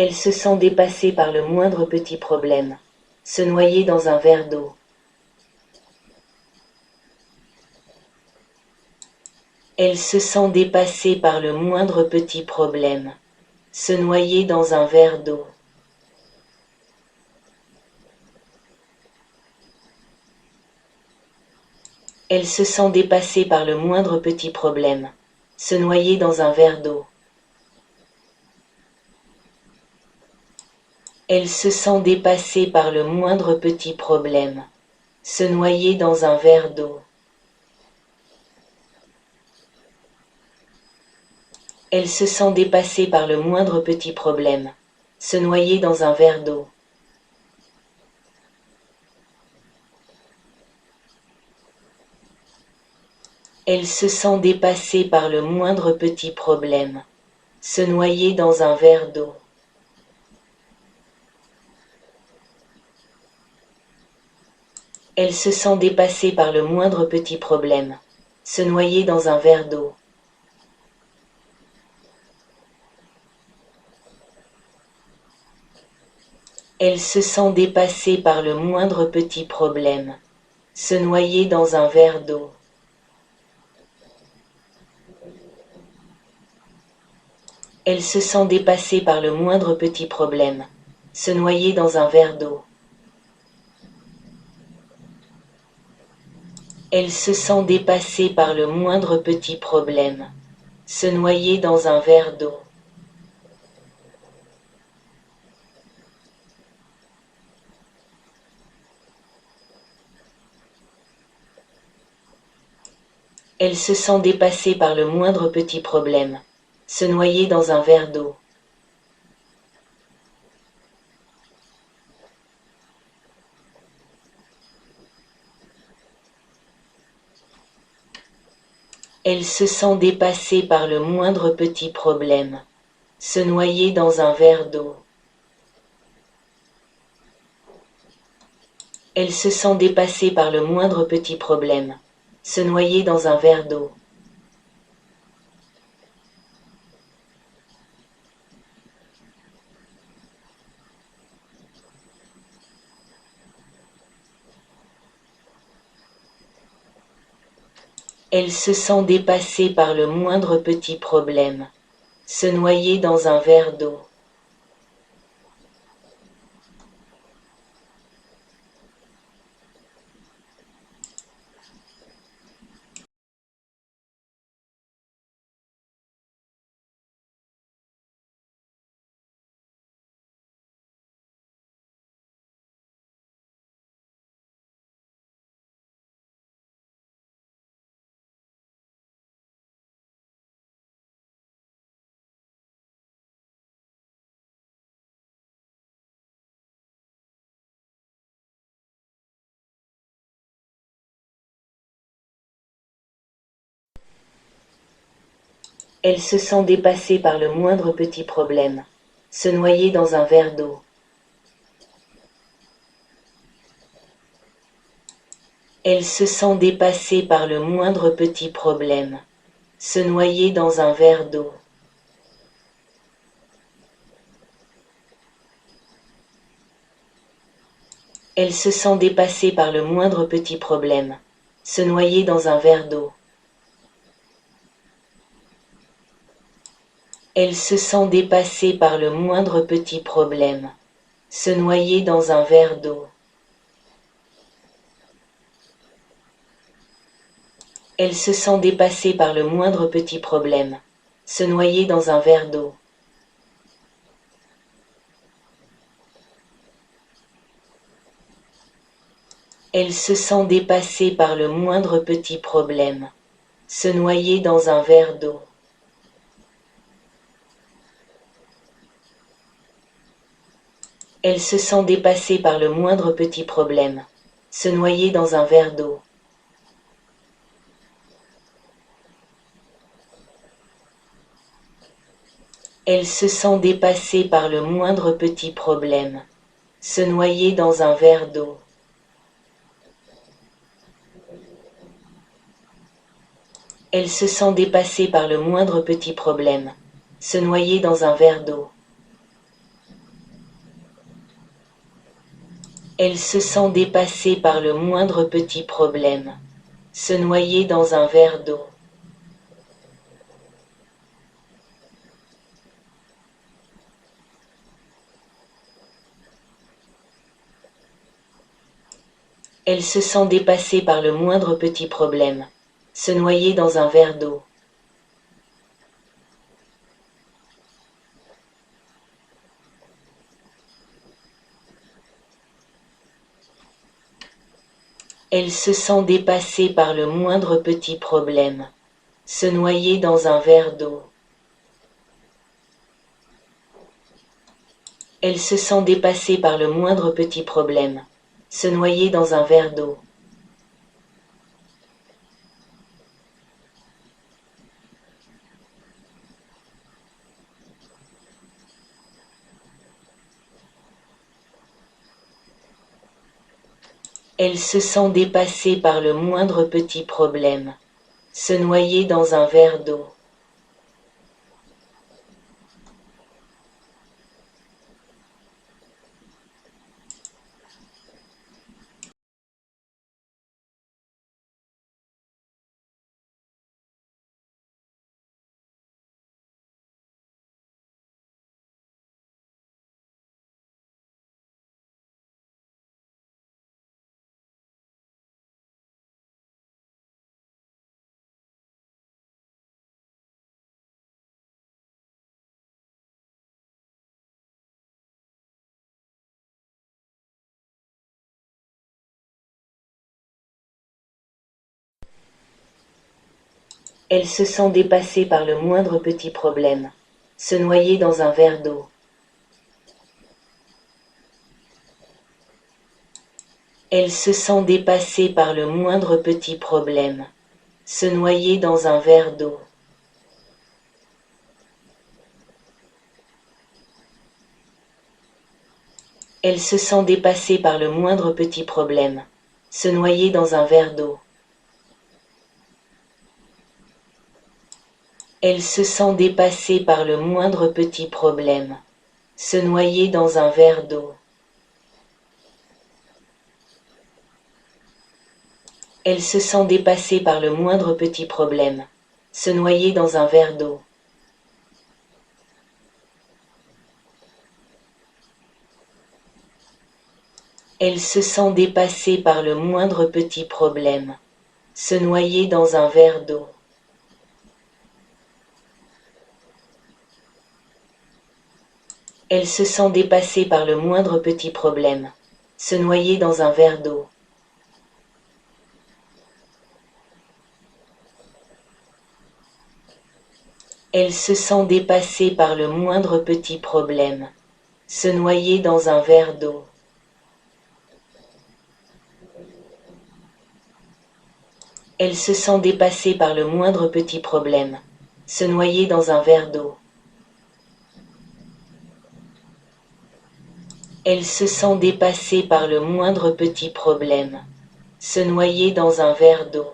Elle se sent dépassée par le moindre petit problème. Se noyer dans un verre d'eau. Elle se sent dépassée par le moindre petit problème. Se noyer dans un verre d'eau. Elle se sent dépassée par le moindre petit problème. Se noyer dans un verre d'eau. Elle se sent dépassée par le moindre petit problème. Se noyer dans un verre d'eau. Elle se sent dépassée par le moindre petit problème. Se noyer dans un verre d'eau. Elle se sent dépassée par le moindre petit problème. Se noyer dans un verre d'eau. Elle se sent dépassée par le moindre petit problème. Se noyer dans un verre d'eau. Elle se sent dépassée par le moindre petit problème. Se noyer dans un verre d'eau. Elle se sent dépassée par le moindre petit problème. Se noyer dans un verre d'eau. Elle se sent dépassée par le moindre petit problème. Se noyer dans un verre d'eau. Elle se sent dépassée par le moindre petit problème. Se noyer dans un verre d'eau. Elle se sent dépassée par le moindre petit problème. Se noyer dans un verre d'eau. Elle se sent dépassée par le moindre petit problème. Se noyer dans un verre d'eau. Elle se sent dépassée par le moindre petit problème. Se noyer dans un verre d'eau. Elle se sent dépassée par le moindre petit problème. Se noyer dans un verre d'eau. Elle se sent dépassée par le moindre petit problème. Se noyer dans un verre d'eau. Elle se sent dépassée par le moindre petit problème. Se noyer dans un verre d'eau. Elle se sent dépassée par le moindre petit problème. Se noyer dans un verre d'eau. Elle se sent dépassée par le moindre petit problème. Se noyer dans un verre d'eau. Elle se sent dépassée par le moindre petit problème. Se noyer dans un verre d'eau. Elle se sent dépassée par le moindre petit problème. Se noyer dans un verre d'eau. Elle se sent dépassée par le moindre petit problème. Se noyer dans un verre d'eau. Elle se sent dépassée par le moindre petit problème. Se noyer dans un verre d'eau. Elle se sent dépassée par le moindre petit problème. Se noyer dans un verre d'eau. Elle se sent dépassée par le moindre petit problème. Se noyer dans un verre d'eau. Elle se sent dépassée par le moindre petit problème. Se noyer dans un verre d'eau. Elle se sent dépassée par le moindre petit problème. Se noyer dans un verre d'eau. Elle se sent dépassée par le moindre petit problème. Se noyer dans un verre d'eau. Elle se sent dépassée par le moindre petit problème. Se noyer dans un verre d'eau. Elle se sent dépassée par le moindre petit problème. Se noyer dans un verre d'eau. Elle se sent dépassée par le moindre petit problème. Se noyer dans un verre d'eau. Elle se sent dépassée par le moindre petit problème. Se noyer dans un verre d'eau. Elle se sent dépassée par le moindre petit problème. Se noyer dans un verre d'eau. Elle se sent dépassée par le moindre petit problème. Se noyer dans un verre d'eau. Elle se sent dépassée par le moindre petit problème. Se noyer dans un verre d'eau. Elle se sent dépassée par le moindre petit problème. Se noyer dans un verre d'eau. Elle se sent dépassée par le moindre petit problème. Se noyer dans un verre d'eau. Elle se sent dépassée par le moindre petit problème. Se noyer dans un verre d'eau.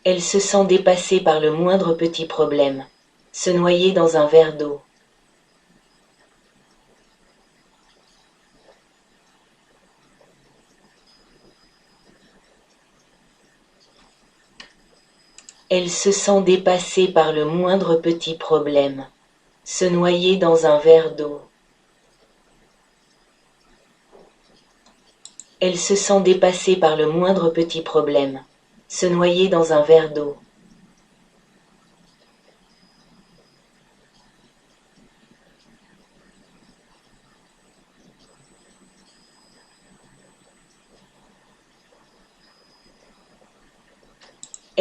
Elle se sent dépassée par le moindre petit problème. Se noyer dans un verre d'eau. Elle se sent dépassée par le moindre petit problème. Se noyer dans un verre d'eau. Elle se sent dépassée par le moindre petit problème. Se noyer dans un verre d'eau.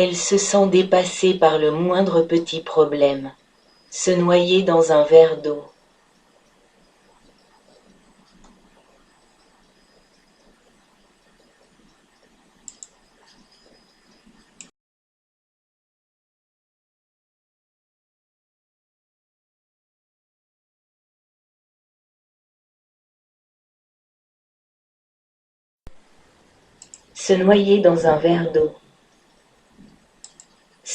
Elle se sent dépassée par le moindre petit problème. Se noyer dans un verre d'eau. Se noyer dans un verre d'eau.